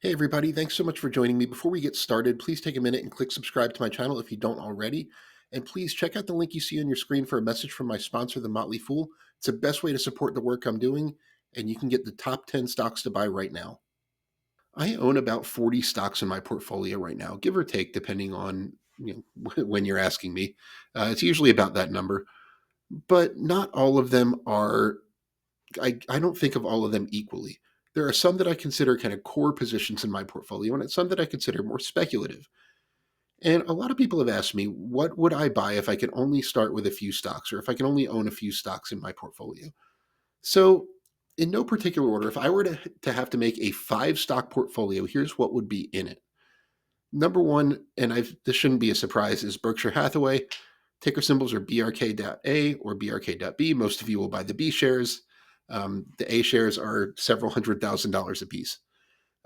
Hey everybody, thanks so much for joining me. Before we get started, please take a minute and click subscribe to my channel if you don't already. And please check out the link you see on your screen for a message from my sponsor, The Motley Fool. It's the best way to support the work I'm doing, and you can get the top 10 stocks to buy right now. I own about 40 stocks in my portfolio right now, give or take, depending on when you're asking me. It's usually about that number, but not all of them are I don't think of all of them equally. There are some that I consider kind of core positions in my portfolio, and some that I consider more speculative. And a lot of people have asked me, what would I buy if I could only start with a few stocks, or if I can only own a few stocks in my portfolio? So, in no particular order, if I were to have to make a five stock portfolio, here's what would be in it. Number one, and this shouldn't be a surprise, is Berkshire Hathaway. Ticker symbols are BRK.A or BRK.B. Most of you will buy the B shares. The A shares are several $100,000 a piece.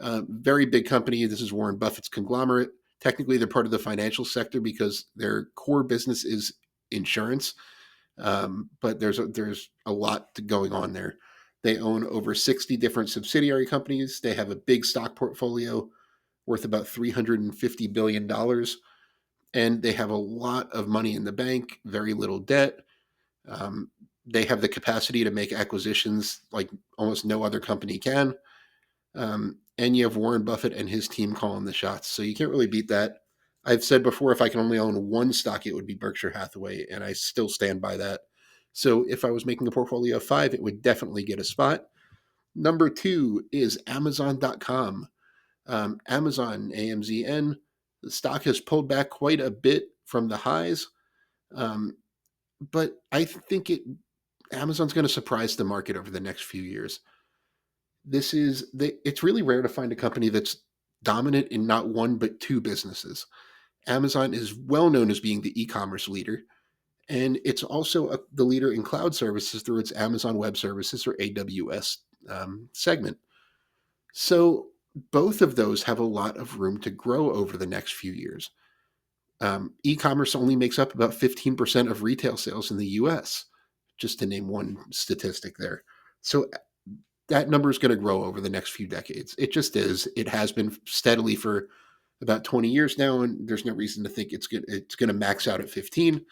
Very big company. This is Warren Buffett's conglomerate. Technically, they're part of the financial sector because their core business is insurance. But there's a lot going on there. They own over 60 different subsidiary companies. They have a big stock portfolio worth about $350 billion. And they have a lot of money in the bank, very little debt. Um, they have the capacity to make acquisitions like almost no other company can. And you have Warren Buffett and his team calling the shots. So you can't really beat that. I've said before, if I can only own one stock, it would be Berkshire Hathaway, and I still stand by that. So if I was making a portfolio of five, it would definitely get a spot. Number two is Amazon.com. Amazon, AMZN, the stock has pulled back quite a bit from the highs, um, but I think Amazon's going to surprise the market over the next few years. It's really rare to find a company that's dominant in not one but two businesses. Amazon is well known as being the e-commerce leader, and it's also the leader in cloud services through its Amazon Web Services or AWS segment. So both of those have a lot of room to grow over the next few years. E-commerce only makes up about 15% of retail sales in the US, just to name one statistic there. So that number is going to grow over the next few decades. It just is. It has been steadily for about 20 years now, and there's no reason to think it's going to max out at 15.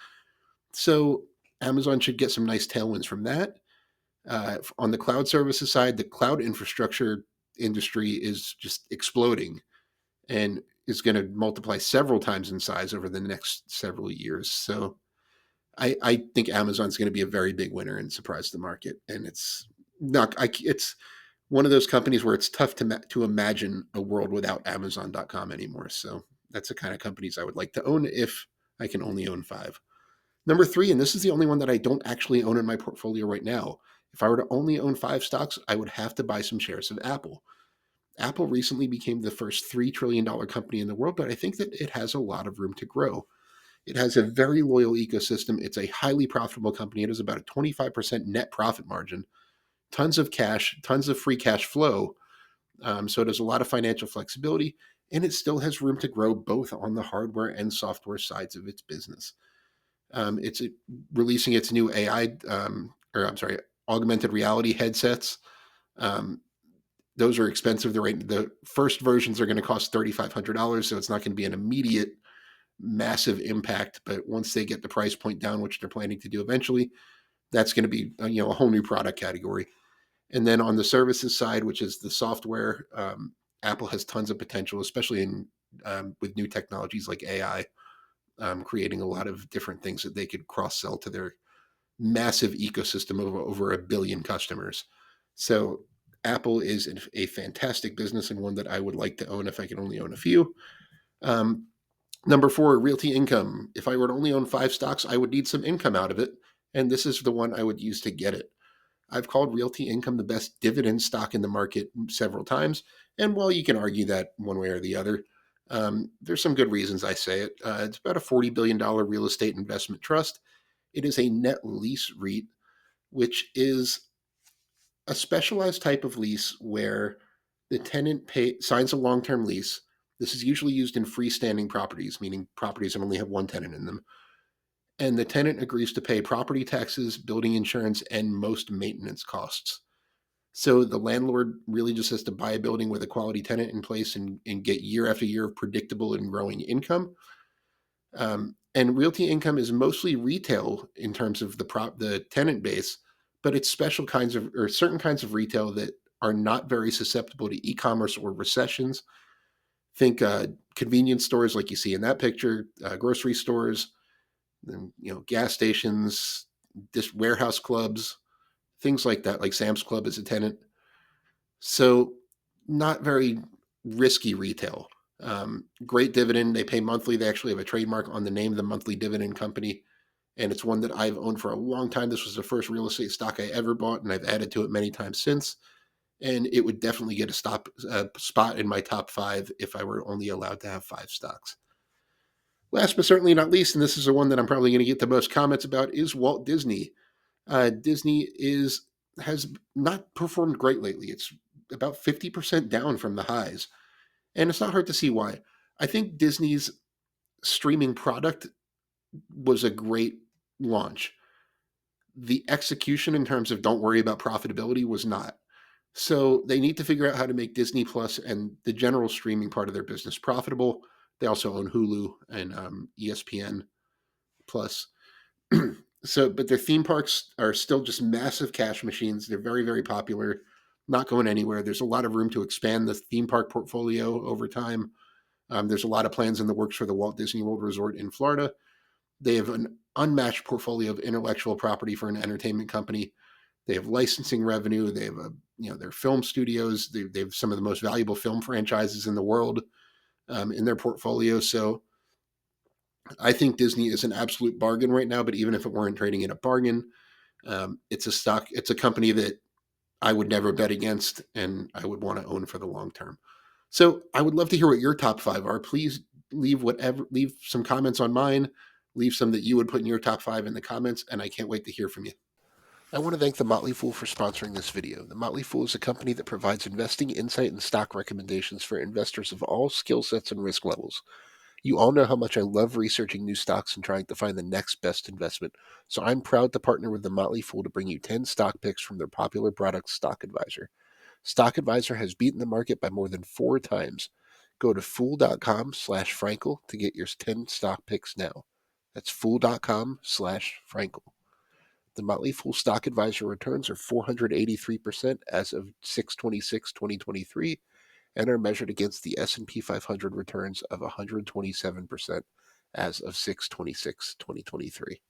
So Amazon should get some nice tailwinds from that. On the cloud services side, the cloud infrastructure industry is just exploding and is going to multiply several times in size over the next several years. So I think Amazon's going to be a very big winner and surprise the market. And it's one of those companies where it's tough to imagine a world without Amazon.com anymore. So that's the kind of companies I would like to own if I can only own five. Number three, and this is the only one that I don't actually own in my portfolio right now. If I were to only own five stocks, I would have to buy some shares of Apple. Apple recently became the first $3 trillion company in the world, but I think that it has a lot of room to grow. It has a very loyal ecosystem. It's a highly profitable company. It has about a 25% net profit margin, tons of cash, tons of free cash flow. So it has a lot of financial flexibility, and it still has room to grow both on the hardware and software sides of its business. It's releasing its new AI, or I'm sorry, augmented reality headsets. Um, those are expensive. The first versions are going to cost $3,500, so it's not going to be an immediate massive impact. But once they get the price point down, which they're planning to do eventually, that's going to be a whole new product category. And then on the services side, which is the software, Apple has tons of potential, especially in with new technologies like AI, creating a lot of different things that they could cross sell to their massive ecosystem of over a billion customers. So Apple is a fantastic business and one that I would like to own if I can only own a few. Um, Number four, Realty Income. If I were to only own five stocks, I would need some income out of it. And this is the one I would use to get it. I've called Realty Income the best dividend stock in the market several times. And while you can argue that one way or the other, there's some good reasons I say it. It's about a $40 billion real estate investment trust. It is a net lease REIT, which is a specialized type of lease where the tenant signs a long term lease. This is usually used in freestanding properties, meaning properties that only have one tenant in them. And the tenant agrees to pay property taxes, building insurance, and most maintenance costs. So the landlord really just has to buy a building with a quality tenant in place and get year after year of predictable and growing income. And Realty Income is mostly retail in terms of the tenant base, but it's special kinds of or certain kinds of retail that are not very susceptible to e-commerce or recessions. Think convenience stores like you see in that picture, grocery stores, and, gas stations, warehouse clubs, things like that, like Sam's Club is a tenant. So not very risky retail. Great dividend. They pay monthly. They actually have a trademark on the name of the monthly dividend company. And it's one that I've owned for a long time. This was the first real estate stock I ever bought, and I've added to it many times since. And it would definitely get a spot in my top five if I were only allowed to have five stocks. Last but certainly not least, and this is the one that I'm probably going to get the most comments about, is Walt Disney. Disney has not performed great lately. It's about 50% down from the highs, and it's not hard to see why. I think Disney's streaming product was a great launch. The execution in terms of don't worry about profitability was not. So they need to figure out how to make Disney Plus and the general streaming part of their business profitable. They also own Hulu and ESPN Plus. But their theme parks are still just massive cash machines. They're very, very popular, not going anywhere. There's a lot of room to expand the theme park portfolio over time. There's a lot of plans in the works for the Walt Disney World Resort in Florida. They have an unmatched portfolio of intellectual property for an entertainment company. They have licensing revenue. They have their film studios. They have some of the most valuable film franchises in the world in their portfolio. So I think Disney is an absolute bargain right now. But even if it weren't trading at a bargain, it's a stock. It's a company that I would never bet against, and I would want to own for the long term. So I would love to hear what your top five are. Please leave some comments on mine. Leave some that you would put in your top five in the comments, and I can't wait to hear from you. I want to thank The Motley Fool for sponsoring this video. The Motley Fool is a company that provides investing insight and stock recommendations for investors of all skill sets and risk levels. You all know how much I love researching new stocks and trying to find the next best investment, so I'm proud to partner with The Motley Fool to bring you 10 stock picks from their popular product, Stock Advisor. Stock Advisor has beaten the market by more than 4 times. Go to fool.com/Frankel to get your 10 stock picks now. That's fool.com/Frankel. The Motley Fool Stock Advisor returns are 483% as of 6/26/2023 and are measured against the S&P 500 returns of 127% as of 6/26/2023.